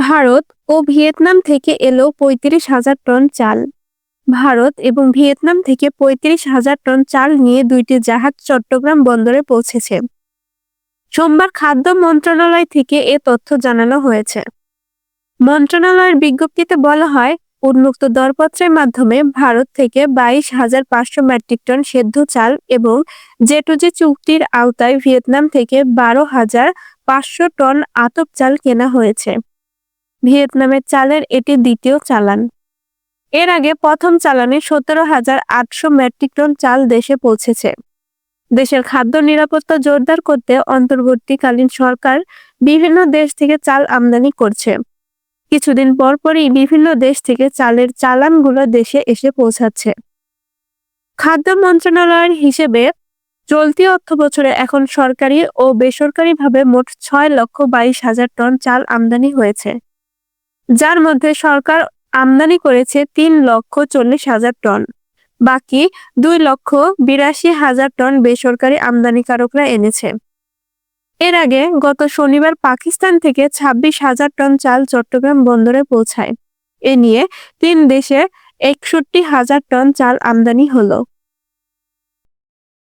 ভারত ও Vietnam থেকে এলো ৩৫,০০০ ton চাল। ভারত এবং ভিয়েতনাম থেকে ৩৫,০০০ টন চাল নিয়ে দুইটি জাহাজ চট্টগ্রাম বন্দরে পৌঁছেছে। সোমবার খাদ্য মন্ত্রণালয় থেকে এ তথ্য জানানো হয়েছে। মন্ত্রণালয়ের বিজ্ঞপ্তিতে বলা হয়, উন্মুক্ত দরপত্রের মাধ্যমে ভারত থেকে ২২,৫০০ মেট্রিক টন সেদ্ধ চাল এবং জেটুজি চুক্তির আওতায় ভিয়েতনাম থেকে ১২,৫০০ টন আতপ চাল কেনা হয়েছে। ভিয়েতনামের চালের এটি দ্বিতীয় চালান। এর আগে প্রথম চালানে ১৭,৮০০ মেট্রিক টন চাল দেশে পৌঁছেছে। দেশের খাদ্য নিরাপত্তা জোরদার করতে অন্তর্বর্তীকালীন সরকার বিভিন্ন দেশ থেকে চাল আমদানি করছে। কিছুদিন পরপরই বিভিন্ন দেশ থেকে চালের চালানগুলো দেশে এসে পৌঁছাচ্ছে। খাদ্য মন্ত্রণালয়ের হিসেবে চলতি অর্থবছরে এখন সরকারি ও বেসরকারিভাবে মোট ৬,২২,০০০ টন চাল আমদানি হয়েছে, যার মধ্যে সরকার আমদানি করেছে ৩,৪০,০০০ টন। বাকি ২,৮২,০০০ টন বেসরকারি আমদানিকারকরা এনেছে। এর আগে গত শনিবার পাকিস্তান থেকে ২৬,০০০ টন চাল চট্টগ্রাম বন্দরে পৌঁছায়। এ নিয়ে তিন দেশে ৬১,০০০ টন চাল আমদানি হলো।